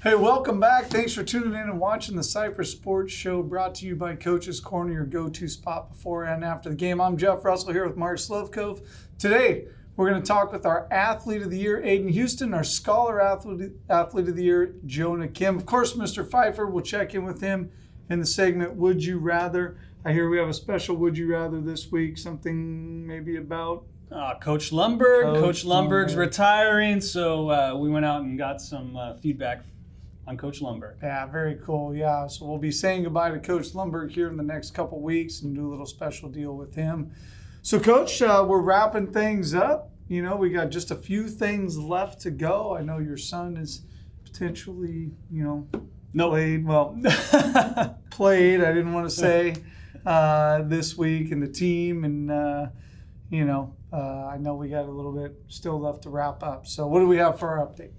Hey, welcome back. Thanks for tuning in and watching the Cypress Sports Show, brought to you by Coach's Corner, your go-to spot before and after the game. I'm Jeff Russell here with Mark Slevcove. Today, we're going to talk with our Athlete of the Year, Aidan Houston, our Scholar Athlete of the Year, Jonah Kim. Of course, Mr. Pfeiffer, we'll check in with him in the segment, Would You Rather? I hear we have a special Would You Rather this week, something maybe about... Coach Lundberg. Coach Lundberg's retiring, so we went out and got some feedback on Coach Lundberg. Yeah, very cool. Yeah, so we'll be saying goodbye to Coach Lundberg here in the next couple weeks and do a little special deal with him. So, Coach, we're wrapping things up. You know, we got just a few things left to go. I know your son is potentially, played. Well, played. I didn't want to say this week, and the team, and I know we got a little bit still left to wrap up. So, what do we have for our update?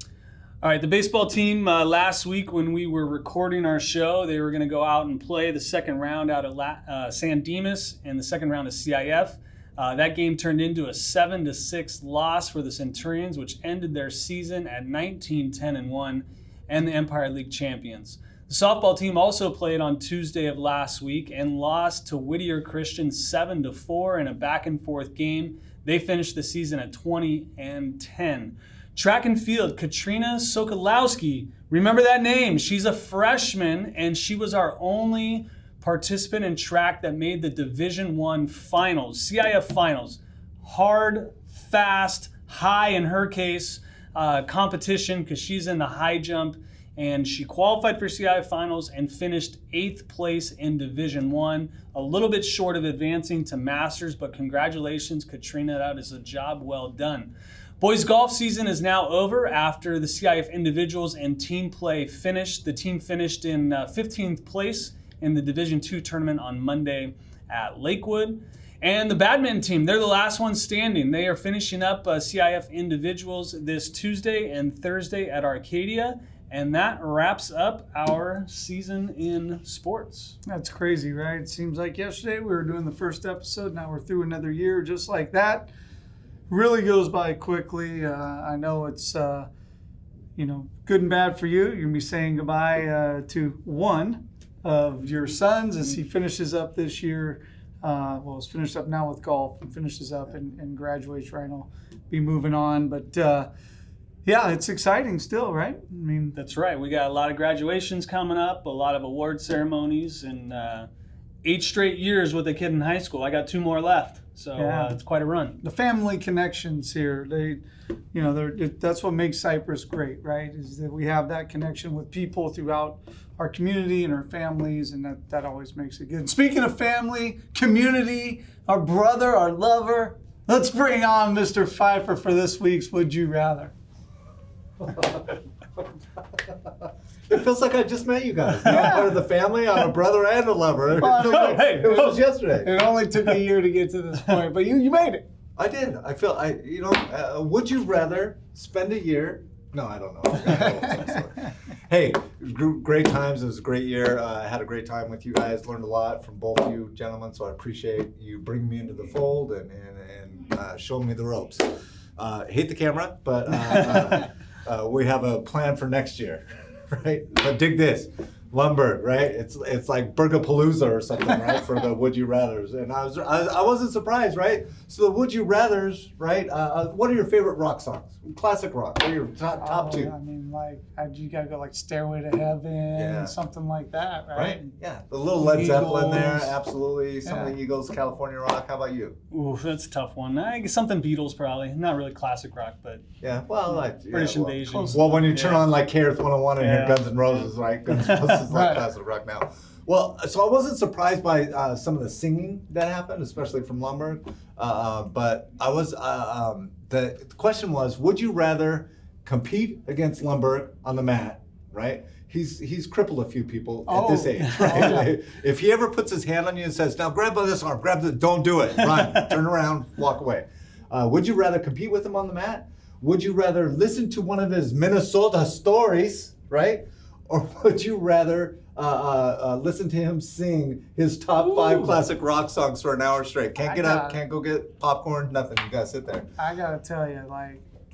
All right, the baseball team last week when we were recording our show, they were going to go out and play the second round out at San Dimas and the second round of CIF. That game turned into a 7-6 loss for the Centurions, which ended their season at 19-10-1 and the Empire League champions. The softball team also played on Tuesday of last week and lost to Whittier Christian 7-4 in a back-and-forth game. They finished the season at 20-10. Track and field, Katrina Sokolowski. Remember that name. She's a freshman, and she was our only participant in track that made the Division I finals, CIF finals. Hard, fast, high in her case, competition because she's in the high jump, and she qualified for CIF finals and finished 8th place in Division I, a little bit short of advancing to Masters, but congratulations, Katrina. That is a job well done. Boys golf season is now over after the CIF individuals and team play finished. The team finished in 15th place in the Division II tournament on Monday at Lakewood. And the badminton team, they're the last ones standing. They are finishing up CIF individuals this Tuesday and Thursday at Arcadia. And that wraps up our season in sports. That's crazy, right? It seems like yesterday we were doing the first episode. Now we're through another year just like that. Really goes by quickly. I know it's, good and bad for you. You're going to be saying goodbye to one of your sons as he finishes up this year. He's finished up now with golf and finishes up and graduates, right? I'll be moving on. But, it's exciting still, right? I mean, that's right. We got a lot of graduations coming up, a lot of award ceremonies, and 8 straight years with a kid in high school. I got 2 more left. So it's quite a run. The family connections here, that's what makes Cypress great, right? Is that we have that connection with people throughout our community and our families, and that always makes it good. And speaking of family, community, our brother, our lover, let's bring on Mr. Pfeiffer for this week's Would You Rather. It feels like I just met you guys. I'm part of the family. I'm a brother and a lover. It was just yesterday. It only took a year to get to this point, but you made it. I did. I feel would you rather spend a year? No, I don't know. Hey, great times. It was a great year. I had a great time with you guys. Learned a lot from both you gentlemen. So I appreciate you bringing me into the fold and showing me the ropes. Hate the camera, but we have a plan for next year. Right, but dig this, Lundberg, right? It's like Burgapalooza or something, right? For the Would You Rathers, and I wasn't surprised, right? So the Would You Rathers, right? What are your favorite rock songs? Classic rock. What are your top 2? I mean, you gotta go like Stairway to Heaven, something like that, right? Yeah, the little Led Zeppelin there, absolutely. Some of the Eagles, California rock. How about you? Ooh, that's a tough one. I guess something Beatles probably. Not really classic rock, but British Invasion. Well, when you turn on like KRS 101 and hear Guns N' Roses, right? Guns N' Roses is like classic rock now. Well, so I wasn't surprised by some of the singing that happened, especially from Lundberg. But I was. The question was, would you rather compete against Lundberg on the mat, right? He's crippled a few people at this age, right? If he ever puts his hand on you and says, now grab by this arm, don't do it, run, turn around, walk away. Would you rather compete with him on the mat? Would you rather listen to one of his Minnesota stories, right? Or would you rather listen to him sing his top 5 classic rock songs for an hour straight? Can't get up, can't go get popcorn, nothing. You gotta sit there. I gotta tell you,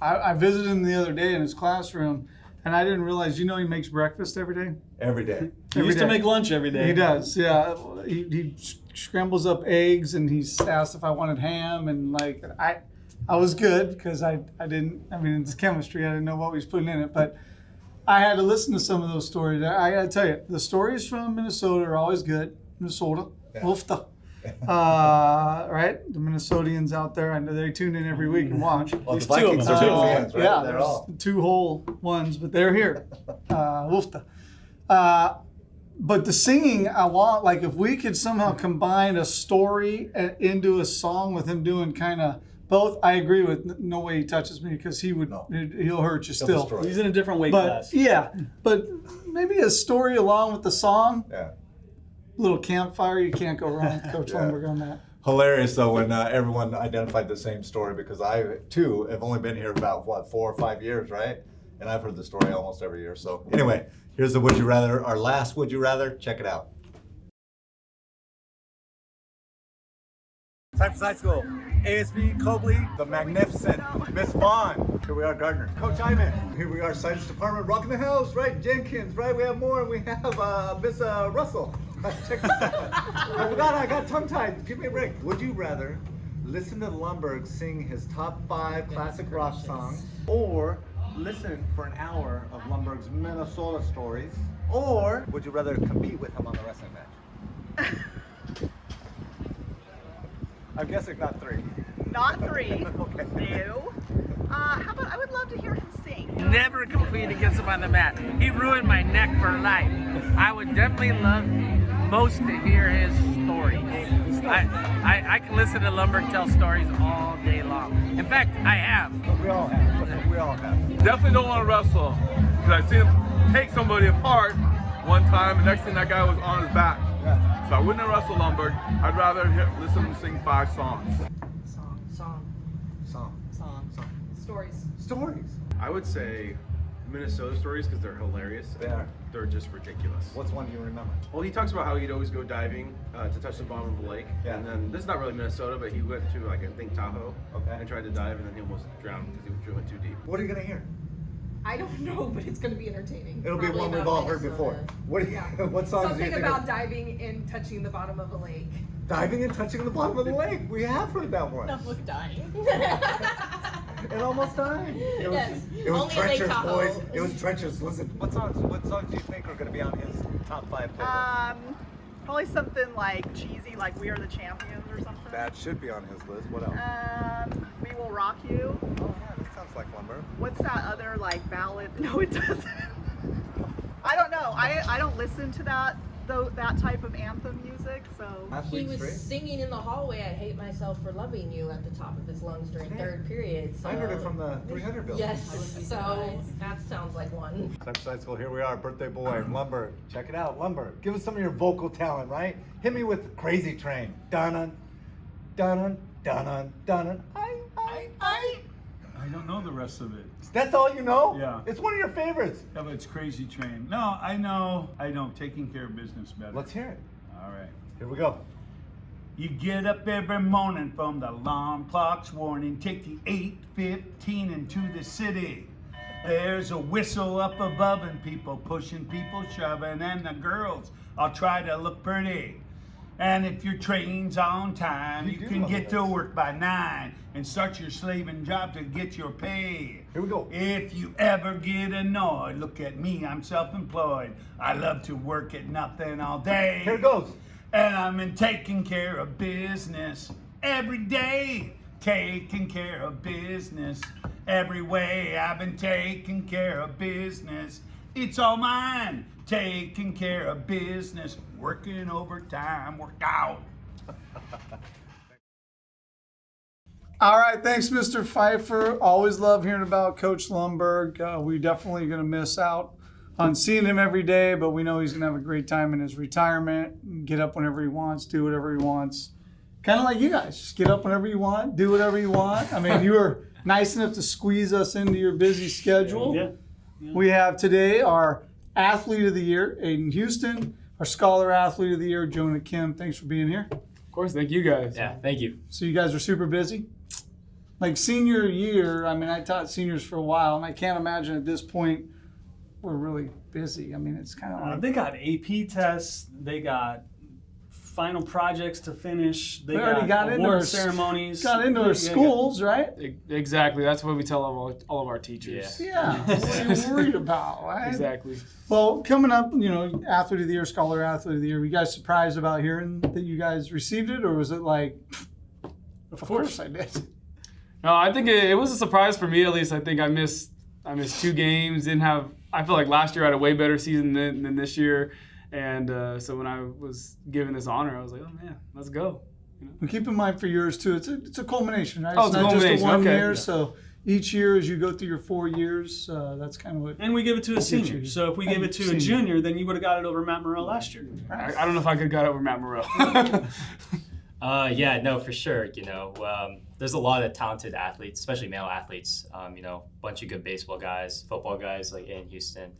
I visited him the other day in his classroom, And I didn't realize, he makes breakfast every day? Every day. He used to make lunch every day. He does, yeah. He scrambles up eggs, and he's asked if I wanted ham, and like I was good because I didn't. I mean, it's chemistry. I didn't know what he was putting in it, but I had to listen to some of those stories. I got to tell you, the stories from Minnesota are always good. Minnesota, Woofta. Right? The Minnesotians out there, I know they tune in every week and watch. Well, the There's two of Vikings them. are big fans, right? Yeah, They're there's all. 2 whole ones, but they're here. Woofta. But the singing, I want, like, if we could somehow combine a story into a song with him doing kind of both. I agree with no way he touches me, because he'll hurt you He'll still. destroy He's in a different weight But class. yeah, but maybe a story along with the song. Yeah. Little campfire, you can't go wrong with Coach Yeah. Lumberg on that. Hilarious though when everyone identified the same story, because I too have only been here about 4 or 5 years, right? And I've heard the story almost every year. So anyway, here's the Would You Rather, our last Would You Rather. Check it out. Cypress High School, ASB Cobley, the magnificent Miss Vaughn. Here we are, Gardner. Coach Aidan. Here we are, Science Department, rocking the house, right? Jenkins, right? We have more. We have Miss Russell. Check this out. I forgot, I got tongue-tied. Give me a break. Would you rather listen to Lumberg sing his top 5 classic rock songs, or listen for an hour of Lumberg's Minnesota stories, or would you rather compete with him on the wrestling match? I'm guessing not 3. Not 3. Okay. No. How about, I would love to hear him sing. Never compete against him on the mat. He ruined my neck for life. I would definitely love most to hear his stories. I can listen to Lumberg tell stories all day long. In fact, I have. We all have. We all have. Definitely don't want to wrestle, because I seen him take somebody apart one time, and next thing that guy was on his back. Yeah. So I wouldn't wrestle Lumberg. I'd rather listen to him sing 5 songs. Stories. I would say Minnesota stories, because they're hilarious. They are. They're just ridiculous. What's one you remember? Well, he talks about how he'd always go diving to touch the bottom of the lake. Yeah. And then, this is not really Minnesota, but he went to, like, I think Tahoe. Okay. And tried to dive, and then he almost drowned because he went too deep. What are you gonna hear? I don't know, but it's going to be entertaining. It'll be Probably one we've about all heard Minnesota. before. What? Yeah. What songs do you Something think? about diving and touching the bottom of a lake. Diving and touching the bottom of the lake. We have heard that one. With dying. And almost dying. It was, Yes. it was Only in Lake treacherous, Tahoe. boys. It was treacherous. Listen, what songs do you think are going to be on his top 5 playlist? Probably something like cheesy, like We Are the Champions or something. That should be on his list. What else? We Will Rock You. Oh yeah, that sounds like Lumberg. What's that other, like, ballad? No, it doesn't. I don't know. I don't listen to that type of anthem music, so. He was singing in the hallway, I hate myself for loving you, at the top of his lungs during third period. So. I heard it from the 300 building. Yes, so that sounds like one. Cypress High School, here we are, birthday boy, Lumberg. Check it out, Lumberg. Give us some of your vocal talent, right? Hit me with Crazy Train. Dun-dun, dun-dun, dun-dun, dun-dun. I don't know the rest of it. That's all you know? Yeah. It's one of your favorites. Yeah, but it's Crazy Train. No, I know. Taking care of business better. Let's hear it. All right. Here we go. You get up every morning from the alarm clock's warning, take the 8:15 into the city. There's a whistle up above and people pushing, people shoving, and the girls all try to look pretty. And if your train's on time, you can get to work by 9 and start your slaving job to get your pay. Here we go. If you ever get annoyed, look at me, I'm self-employed. I love to work at nothing all day. Here it goes. And I'm in taking care of business every day. Taking care of business every way. I've been taking care of business. It's all mine. Taking care of business. Working overtime. Worked out. All right, thanks, Mr. Pfeiffer. Always love hearing about Coach Lumberg. We're definitely going to miss out on seeing him every day, but we know he's going to have a great time in his retirement. Get up whenever he wants, do whatever he wants. Kind of like you guys. Just get up whenever you want, do whatever you want. I mean, you were nice enough to squeeze us into your busy schedule. Yeah. We have today our Athlete of the Year, Aidan Houston, our Scholar Athlete of the Year, Jonah Kim. Thanks for being here. Of course, thank you guys. Yeah, thank you. So you guys are super busy? Like senior year, I mean, I taught seniors for a while, and I can't imagine at this point were really busy. I mean, it's kind of like They got AP tests. They got final projects to finish. They already got into award our ceremonies. got into our schools, right? Exactly. That's what we tell all of our teachers. Yeah. What are you worried about, right? Exactly. Well, coming up, Athlete of the Year, Scholar Athlete of the Year. Were you guys surprised about hearing that you guys received it, or was it like, of course I did? No, I think it was a surprise for me at least. I think I missed 2 games. I feel like last year I had a way better season than this year. And so when I was given this honor, I was like, oh man, let's go. And keep in mind for yours too, it's a culmination, right? Oh, it's it's a not just a culmination, 1 okay. year. Yeah. So each year as you go through your 4 years, that's kind of what. And we give it to a senior. So if we give it to a junior, then you would have got it over Matt Morrell last year. I don't know if I could have got over Matt Morrell. Yeah, no, for sure. There's a lot of talented athletes, especially male athletes. Bunch of good baseball guys, football guys like in Houston.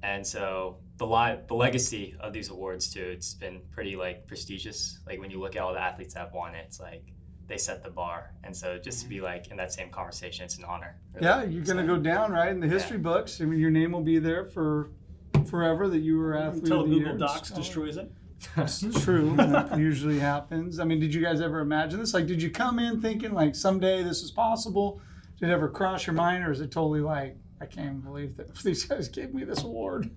And so the legacy of these awards too, it's been pretty prestigious. Like when you look at all the athletes that have won it, it's like they set the bar. And so just to be in that same conversation, it's an honor. Really. Yeah, you're going to go down, right, in the history books. I mean, your name will be there for forever that you were Athlete Until of the Google Year. Docs destroys it. It's true. That usually happens. I mean, did you guys ever imagine this? Did you come in thinking someday this is possible? Did it ever cross your mind, or is it totally I can't believe that these guys gave me this award?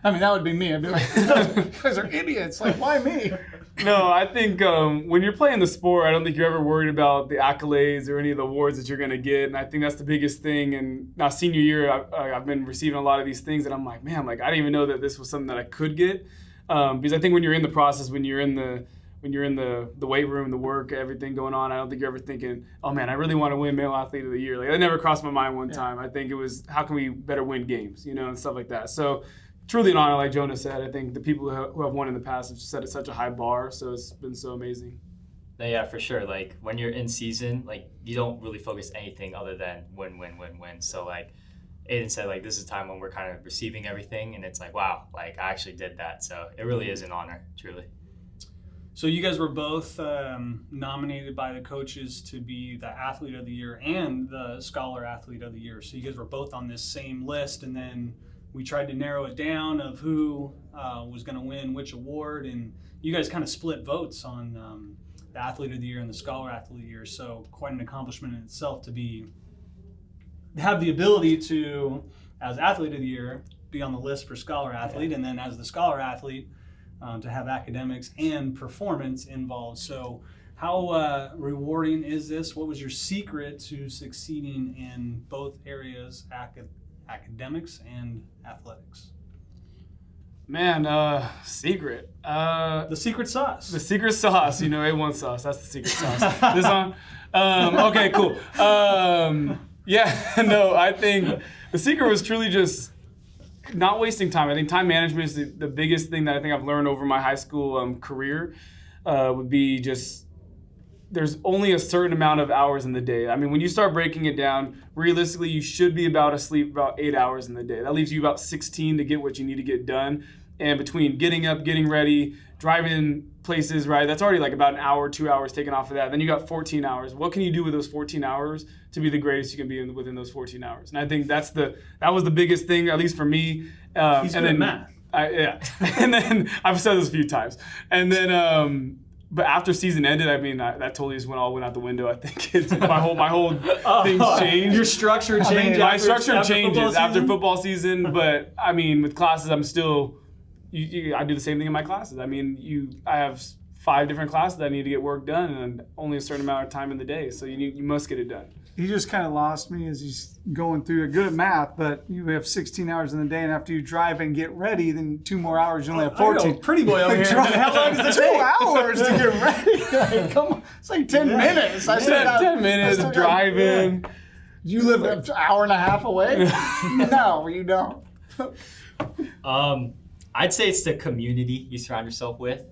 I mean, that would be me. I'd be like, you guys are idiots. Why me? No, I think when you're playing the sport, I don't think you're ever worried about the accolades or any of the awards that you're going to get. And I think that's the biggest thing. And now senior year, I've been receiving a lot of these things, and I'm like, man, I didn't even know that this was something that I could get. Because I think when you're in the process, when you're in the weight room, the work, everything going on, I don't think you're ever thinking, oh man, I really want to win Male Athlete of the Year. That never crossed my mind one time. I think it was, how can we better win games, and stuff like that. So truly an honor, like Jonah said. I think the people who have won in the past have set at such a high bar, so it's been so amazing. Yeah, for sure. When you're in season, you don't really focus anything other than win. So Aidan said, this is a time when we're kind of receiving everything, and it's wow, I actually did that. So it really is an honor, truly. So you guys were both nominated by the coaches to be the Athlete of the Year and the Scholar Athlete of the Year. So you guys were both on this same list, and then we tried to narrow it down of who was going to win which award, and you guys kind of split votes on the Athlete of the Year and the Scholar Athlete of the Year. So quite an accomplishment in itself to have the ability to, as Athlete of the Year, be on the list for Scholar Athlete, and then as the Scholar Athlete, to have academics and performance involved. So how rewarding is this? What was your secret to succeeding in both areas, academics and athletics? Man, secret. The secret sauce. The secret sauce, A1 sauce. That's the secret sauce. This on? Okay, cool. I think the secret was truly just not wasting time. I think time management is the biggest thing that I think I've learned over my high school career. Would be just, there's only a certain amount of hours in the day. I mean, when you start breaking it down, realistically, you should be asleep about 8 hours in the day. That leaves you about 16 to get what you need to get done. And between getting up, getting ready, driving places, right, that's already about an hour, 2 hours taken off of that. Then you got 14 hours. What can you do with those 14 hours to be the greatest you can be within those 14 hours? And I think that was the biggest thing, at least for me. He's good at math. And then I've said this a few times. And then, but after season ended, I mean, that totally just went out the window. I think my whole thing's changed. Your structure changed. My structure changes after football season. But I mean, with classes, I'm still. I do the same thing in my classes. I mean, I have 5 different classes that I need to get work done, and only a certain amount of time in the day. So you must get it done. He just kind of lost me as he's going through it. Good at math, but you have 16 hours in the day, and after you drive and get ready, then 2 more hours, you only have 14. Pretty boy over here. How long does it take? 2 hours to get ready. Come on, it's 10 minutes. I still got 10 minutes driving. You live an hour and a half away? No, you don't. I'd say it's the community you surround yourself with.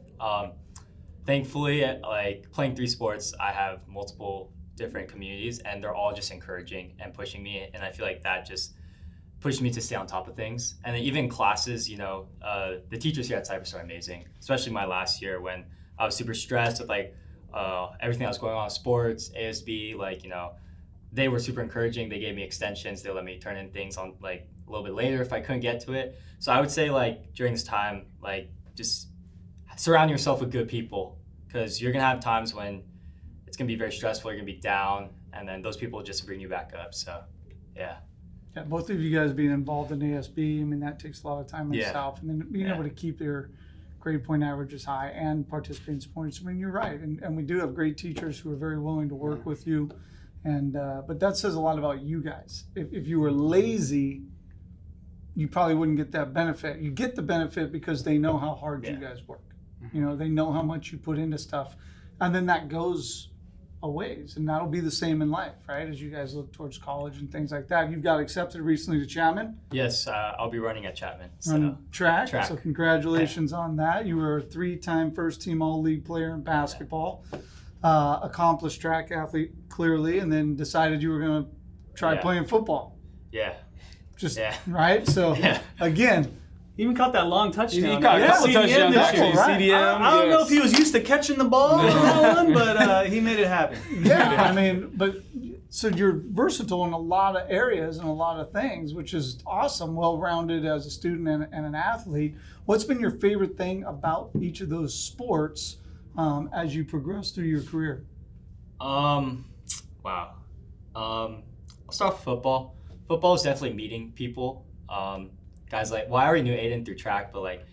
Thankfully, playing 3 sports, I have multiple different communities, and they're all just encouraging and pushing me. And I feel like that just pushed me to stay on top of things. And then even classes, the teachers here at Cypress are amazing, especially my last year when I was super stressed with everything that was going on in sports, ASB, they were super encouraging. They gave me extensions. They let me turn in things on a little bit later if I couldn't get to it. So I would say like during this time, like just surround yourself with good people, because you're gonna have times when it's gonna be very stressful, you're gonna be down, and then those people just bring you back up. So yeah. Yeah, both of you guys being involved in ASB, I mean, that takes a lot of time itself. And then being able to keep your grade point averages high and participate in sports. I mean, you're right. And we do have great teachers who are very willing to work with you. And but that says a lot about you guys. If you were lazy, you probably wouldn't get that benefit. You get the benefit because they know how hard you guys work. You know, they know how much you put into stuff. And then that goes a ways, and that'll be the same in life, right? As you guys look towards college and things like that. You've got accepted recently to Chapman. Yes, I'll be running at Chapman. So. Running track. So congratulations on that. You were a 3-time first-team All-League player in basketball, accomplished track athlete clearly, and then decided you were going to try playing football. Yeah. Right. So again. He even caught that long touchdown. He caught a couple touchdowns this year. CDM. I don't know if he was used to catching the ball on that one, but he made it happen. Yeah, I mean, but so you're versatile in a lot of areas and a lot of things, which is awesome, well-rounded as a student and an athlete. What's been your favorite thing about each of those sports as you progress through your career? Wow. I'll start with football. Football is definitely meeting people. Guys like, well, I already knew Aidan through track, but like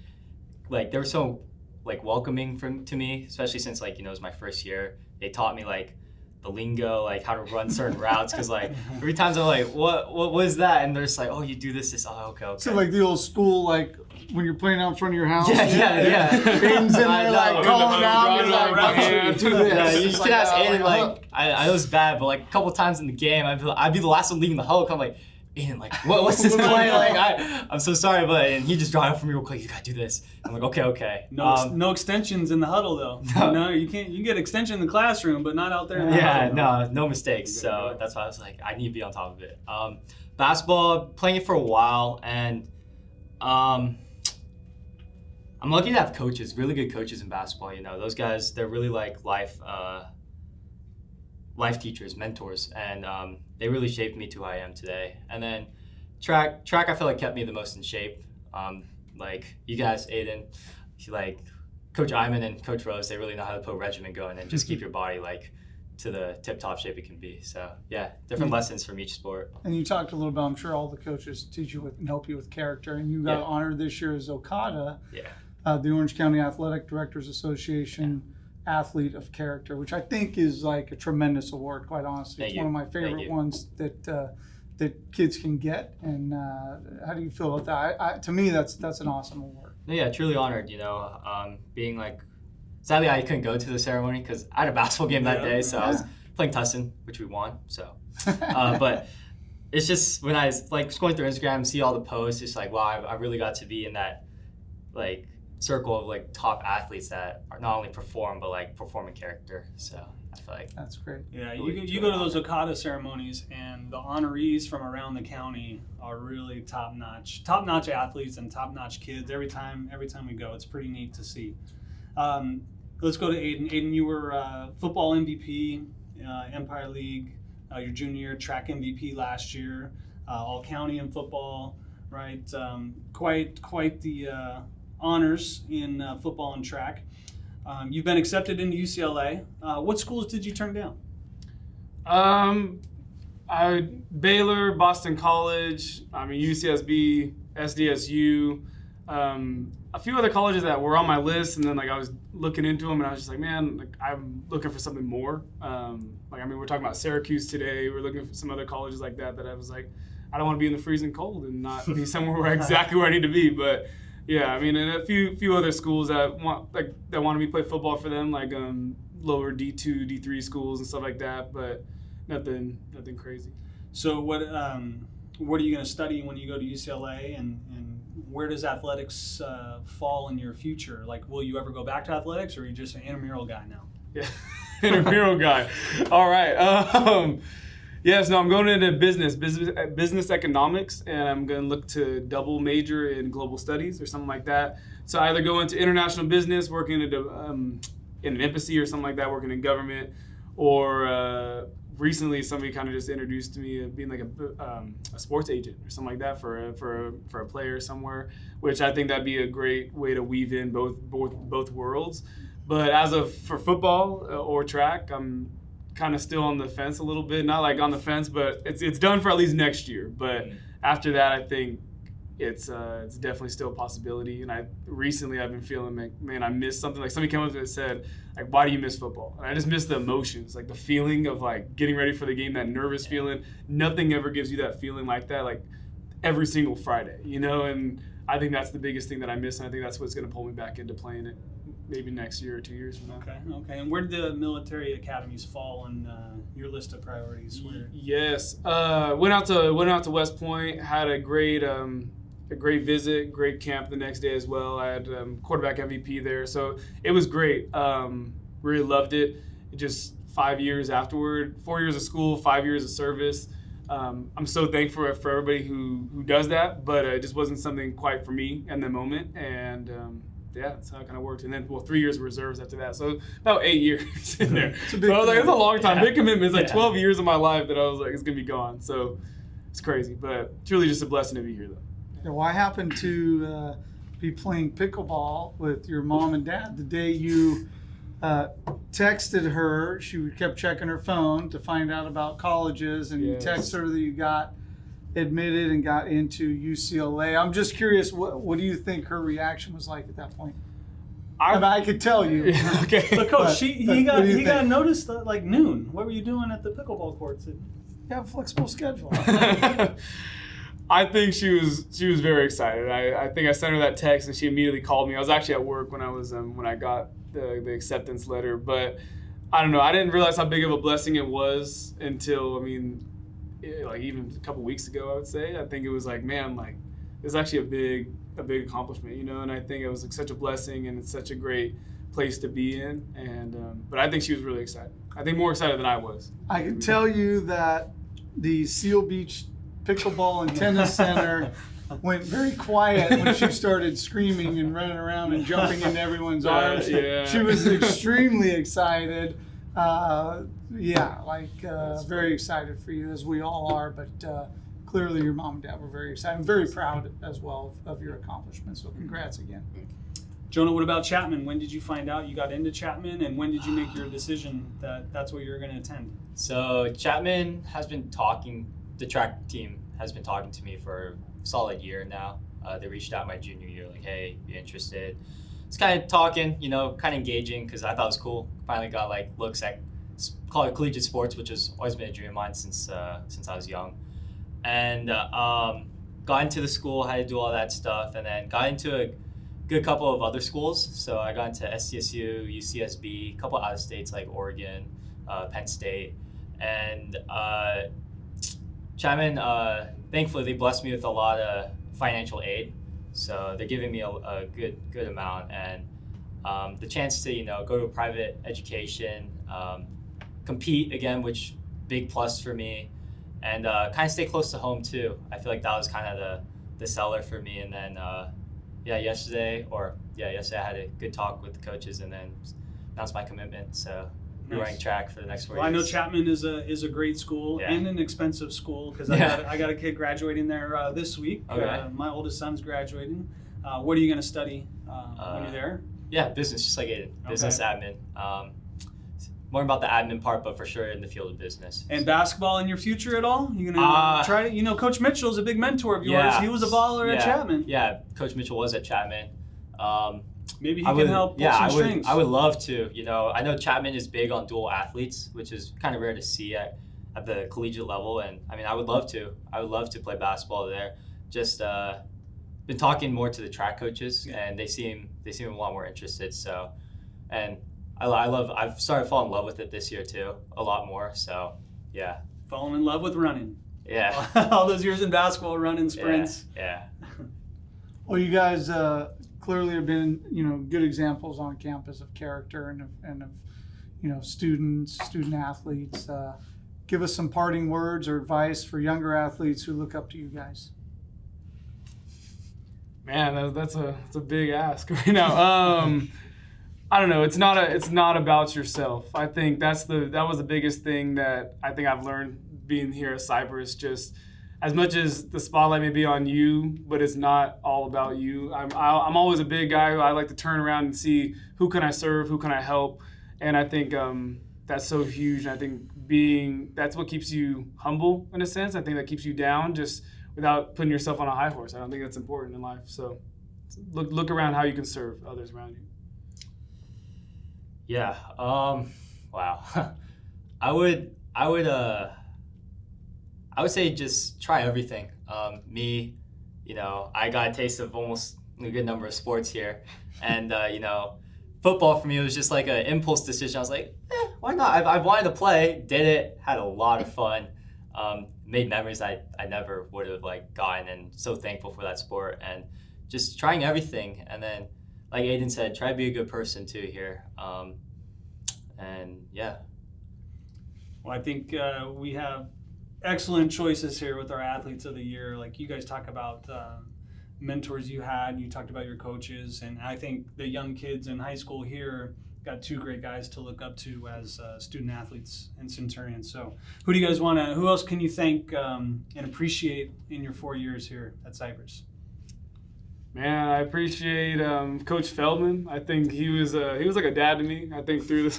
they were so like welcoming to me, especially since like, you know, it was my first year. They taught me like the lingo, like how to run certain routes, because like every time I'm like, what was that? And they're just like, oh, you do this. Oh, okay. So like the old school, like when you're playing out in front of your house. Yeah. Aidan's in there like calling out. You're like, do this. Yeah, you can ask Aidan, like, I was bad, but like a couple times in the game, I'd be the last one leaving the huddle. I'm like, Aidan, like, what's this play? Like, I'm so sorry, and he just draw it for me real quick. You gotta do this. I'm like, okay. No extensions in the huddle though. No, you can't. You can get extension in the classroom, but not out there. In the huddle. No mistakes. So that's why I was like, I need to be on top of it. Basketball, playing it for a while, and I'm lucky to have coaches, really good coaches in basketball. You know, those guys, they're really like life teachers, mentors, and they really shaped me to who I am today. And then track I feel like kept me the most in shape. Like you guys, Aidan, like Coach Aidan and Coach Rose, they really know how to put a regimen going and just keep your body like to the tip-top shape it can be. So yeah, different lessons from each sport. And you talked a little bit, I'm sure all the coaches teach you and help you with character, and you got honored this year as Okada, the Orange County Athletic Directors Association Athlete of Character, which I think is like a tremendous award, quite honestly. It's one of my favorite ones that kids can get. And how do you feel about that? To me, that's an awesome award. Yeah, truly honored, you know, being like, sadly I couldn't go to the ceremony because I had a basketball game that day, so I was playing Tussin, which we won, so. But it's just, when I was like scrolling through Instagram, see all the posts, it's like, wow, I really got to be in that like circle of like top athletes that are not only perform, but like perform in character, so. I feel like that's great. Yeah, you go to those Okada ceremonies, and the honorees from around the county are really top-notch athletes and top-notch kids. Every time we go, it's pretty neat to see. Let's go to Aidan. Aidan, you were football MVP, Empire League, your junior year, track MVP last year, all county in football, right? Quite the honors in football and track. You've been accepted into UCLA. What schools did you turn down? Baylor, Boston College, UCSB, SDSU, a few other colleges that were on my list, and then like I was looking into them, and I was just like, man, like I'm looking for something more. We're talking about Syracuse today. We're looking for some other colleges like that I was like, I don't want to be in the freezing cold and not be somewhere exactly where I need to be, but. Yeah, and a few other schools that wanted me to play football for them, like lower D2, D3 schools and stuff like that, but nothing crazy. So what are you going to study when you go to UCLA, and where does athletics fall in your future? Like, will you ever go back to athletics, or are you just an intramural guy now? Yeah, intramural guy. All right. Yes, no, I'm going into business economics, and I'm going to look to double major in global studies or something like that. So I either go into international business, working in an embassy or something like that, working in government, or recently somebody kind of just introduced to me of being like a sports agent or something like that for a player somewhere, which I think that'd be a great way to weave in both worlds. But for football or track, I'm kind of still on the fence a little bit. Not like on the fence, but it's done for at least next year. But after that, I think it's definitely still a possibility. And recently I've been feeling like, man, I missed something. Like somebody came up to me and said, like, why do you miss football? And I just miss the emotions, like the feeling of like getting ready for the game, that nervous feeling. Nothing ever gives you that feeling like that, like every single Friday, you know? And I think that's the biggest thing that I miss. And I think that's what's going to pull me back into playing it maybe next year or 2 years from now. Okay. And where did the military academies fall on your list of priorities? Yes. Went out to West Point, had a great visit, great camp the next day as well. I had quarterback MVP there, so it was great. Really loved it. Just 5 years afterward, 4 years of school, 5 years of service. I'm so thankful for everybody who does that, but it just wasn't something quite for me in the moment. And that's how it kind of worked. And then, 3 years of reserves after that. So about 8 years in there. So I was like, it's a long time. Big commitment. It's like 12 years of my life that I was like, it's going to be gone. So it's crazy, but truly just a blessing to be here, though. Yeah, well, I happened to be playing pickleball with your mom and dad the day you texted her. She kept checking her phone to find out about colleges, and you texted her that you got admitted and got into UCLA. I'm just curious, what do you think her reaction was like at that point? I could tell you. Okay. But Coach, he got noticed at like noon. What were you doing at the pickleball courts? You have a flexible schedule. I think she was very excited. I think I sent her that text and she immediately called me. I was actually at work when I got the acceptance letter, but I don't know. I didn't realize how big of a blessing it was until like even a couple weeks ago. I would say. I think it was like, man, like it's actually a big accomplishment, you know. And I think it was like such a blessing, and it's such a great place to be in. And but I think she was really excited. I think more excited than I was. I can tell you that the Seal Beach Pickleball and Tennis Center went very quiet when she started screaming and running around and jumping into everyone's arms. Yeah. She was extremely excited. Very excited for you, as we all are, but clearly your mom and dad were very excited. I'm very proud as well of your accomplishments, so congrats again. Jonah, what about Chapman? When did you find out you got into Chapman, and when did you make your decision that that's what you're going to attend? So Chapman has been the track team has been talking to me for a solid year now. They reached out my junior year, like, hey, you interested? It's kind of talking, you know, kind of engaging, because I thought it was cool. Finally got like looks at collegiate sports, which has always been a dream of mine since I was young. And got into the school, had to do all that stuff, and then got into a good couple of other schools. So I got into SDSU, UCSB, a couple out of states like Oregon, Penn State, and Chapman. Thankfully, they blessed me with a lot of financial aid, so they're giving me a good amount, and the chance to go to a private education, compete again, which big plus for me, and kind of stay close to home too. I feel like that was kind of the seller for me, and then yesterday I had a good talk with the coaches, and then announced my commitment. So we're running track for the next 4 years. I know Chapman is a great school and an expensive school, because I got a kid graduating there this week. Okay. My oldest son's graduating. What are you going to study when you're there? Yeah, business, just like Aidan. Business admin. More about the admin part, but for sure in the field of business. And basketball in your future at all? You gonna try to? Coach Mitchell's a big mentor of yours. Yeah. He was a baller at Chapman. Yeah, Coach Mitchell was at Chapman. Maybe he can help pull some strings. I would love to. I know Chapman is big on dual athletes, which is kind of rare to see at the collegiate level. And I mean, I would love to. I would love to play basketball there. Just been talking more to the track coaches, and they seem a lot more interested. So, and I've started falling in love with it this year too, a lot more. So, yeah. Falling in love with running. Yeah. All those years in basketball, running sprints. Yeah. Well, you guys clearly have been, good examples on campus of character and of student athletes. Give us some parting words or advice for younger athletes who look up to you guys. Man, that's a big ask right now. I don't know. It's not about yourself. I think that was the biggest thing that I think I've learned being here at Cypress. Just as much as the spotlight may be on you, but it's not all about you. I'm always a big guy who I like to turn around and see who can I serve, who can I help, and I think that's so huge. And I think that's what keeps you humble in a sense. I think that keeps you down just without putting yourself on a high horse. I don't think that's important in life. So look around how you can serve others around you. Yeah. Wow. I would say just try everything. Me, I got a taste of almost a good number of sports here, and football for me was just like an impulse decision. I was like, why not? I've wanted to play, did it, had a lot of fun, made memories I never would have gotten, and so thankful for that sport and just trying everything. And then, like Aidan said, try to be a good person too here. And yeah. Well, I think we have excellent choices here with our athletes of the year. Like you guys talk about mentors you had, you talked about your coaches, and I think the young kids in high school here got two great guys to look up to as student athletes and Centurions. So who else can you thank and appreciate in your 4 years here at Cypress? Man, I appreciate Coach Feldman. I think he was like a dad to me. I think through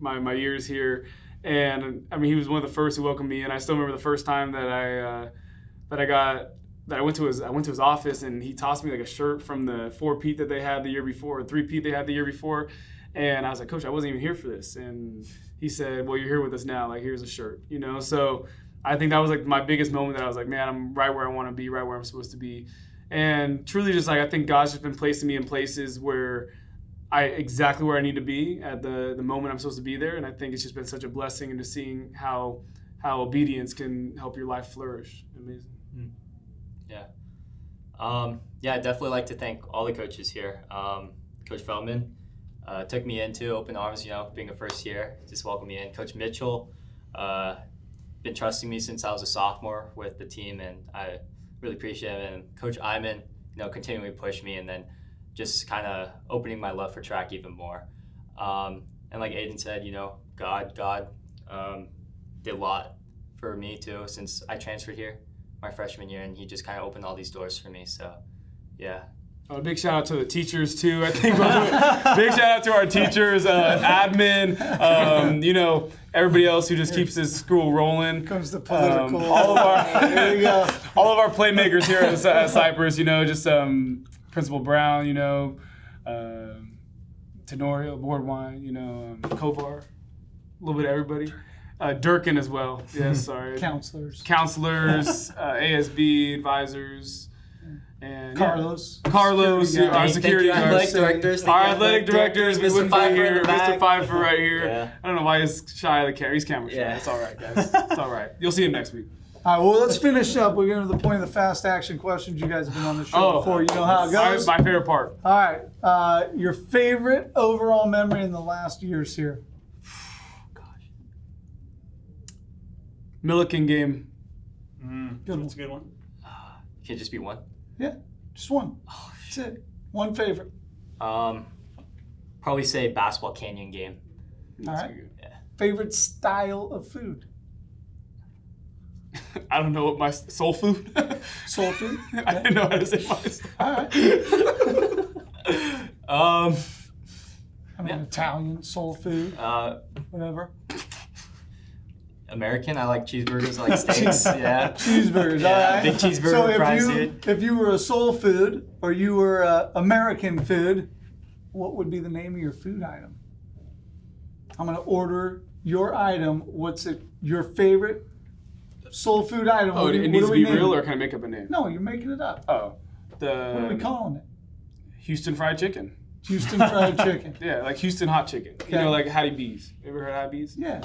my years here, and I mean he was one of the first who welcomed me. And I still remember the first time that I went to his office, and he tossed me like a shirt from the 4-peat that they had the year before, or 3-peat they had the year before, and I was like, Coach, I wasn't even here for this. And he said, well, you're here with us now. Like here's a shirt, So I think that was like my biggest moment that I was like, man, I'm right where I want to be, right where I'm supposed to be. And truly just I think God's just been placing me in places where exactly where I need to be at the moment I'm supposed to be there. And I think it's just been such a blessing into seeing how obedience can help your life flourish. Amazing. Yeah. I'd definitely like to thank all the coaches here. Coach Feldman took me into open arms, being a first year, just welcomed me in. Coach Mitchell, been trusting me since I was a sophomore with the team, and I really appreciate it. And Coach Aidan, continually pushed me, and then just kind of opening my love for track even more. And like Aidan said, God did a lot for me too since I transferred here my freshman year, and he just kind of opened all these doors for me. So, yeah. A big shout out to the teachers too. I think big shout out to our teachers, admin, everybody else who just keeps this school rolling. Comes the political. All of our playmakers here at Cypress. Just Principal Brown. Tenorio, Boardwine. Kovar, a little bit of everybody. Durkin as well. Yes, sorry. Counselors, ASB advisors. And Carlos, our security guard, athletic directors, Mr. Pfeiffer right here. Yeah. I don't know why he's shy of the camera. He's camera shy. Yeah. It's all right, guys. It's all right. You'll see him next week. All right, well, let's finish up. We're getting to the point of the fast action questions. You guys have been on the show before. You know how it goes. My favorite part. All right, your favorite overall memory in the last years here? Milliken game. That's a good one. Can it just be one? Yeah, just one. That's it. One favorite. Probably say basketball canyon game. All right. Yeah. Favorite style of food? I don't know what my soul food. Soul food? I didn't know how to say my style. All right. Italian, soul food, whatever. American, I like cheeseburgers, I like steaks. Yeah. Cheeseburgers, all right. Big cheeseburger fries, dude. If you were a soul food or you were American food, what would be the name of your food item? I'm going to order your item. What's your favorite soul food item? Oh, it needs to be real, or can I make up a name? No, you're making it up. Oh. What are we calling it? Houston fried chicken. Houston fried chicken. Yeah, like Houston hot chicken. Okay. Like Hattie B's. You ever heard of Hattie B's? Yeah.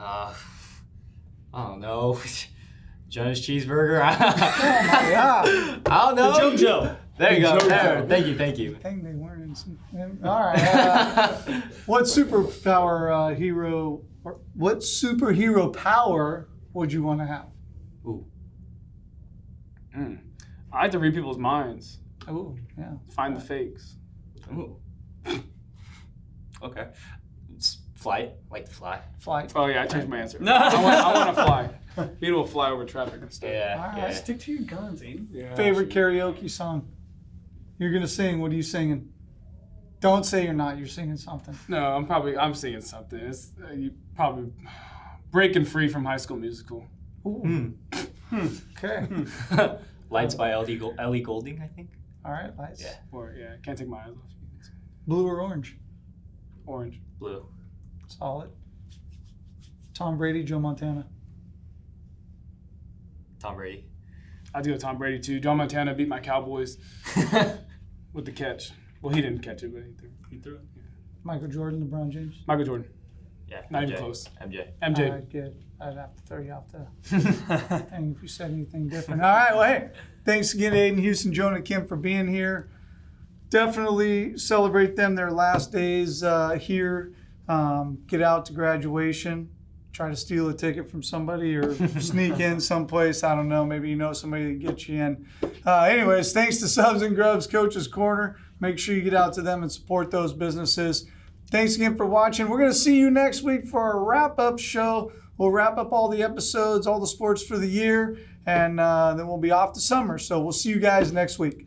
I don't know. Jonah's cheeseburger. Oh my God. I don't know. The JoJo. There you go. JoJo. Thank you. Dang, they weren't in some. All right. What superhero power would you want to have? Ooh. I like to read people's minds. Oh, yeah. Find the fakes. Ooh. Okay. Flight, like to fly. Flight. Oh yeah, I changed my answer. No. I want to fly. Being able to fly over traffic and stuff. Yeah. All yeah. right. Stick to your guns, Aidan. Yeah, Favorite sure. karaoke song? You're gonna sing. What are you singing? Don't say you're not. You're singing something. No, I'm singing something. It's you probably Breaking Free from High School Musical. Ooh. Okay. Lights by Ellie Goulding, I think. All right, lights. Yeah. Or yeah, Can't Take My Eyes Off You. Blue or orange? Orange. Blue. Solid. Tom Brady, Joe Montana. Tom Brady. I'd go Tom Brady too. John Montana beat my Cowboys with the catch. Well, he didn't catch it, but he threw it. Yeah. Michael Jordan, LeBron James. Michael Jordan. Yeah. Not MJ. even close. MJ. MJ. All right, good. I'd have to throw you off the thing if you said anything different. All right, well, hey, thanks again, Aidan, Houston, Jonah, Kim, for being here. Definitely celebrate them their last days here. Get out to graduation. Try to steal a ticket from somebody or sneak in someplace. I don't know. Maybe you know somebody that gets you in. Anyways, thanks to Subs and Grubs, Coach's Corner. Make sure you get out to them and support those businesses. Thanks again for watching. We're going to see you next week for our wrap-up show. We'll wrap up all the episodes, all the sports for the year, and then we'll be off to summer. So we'll see you guys next week.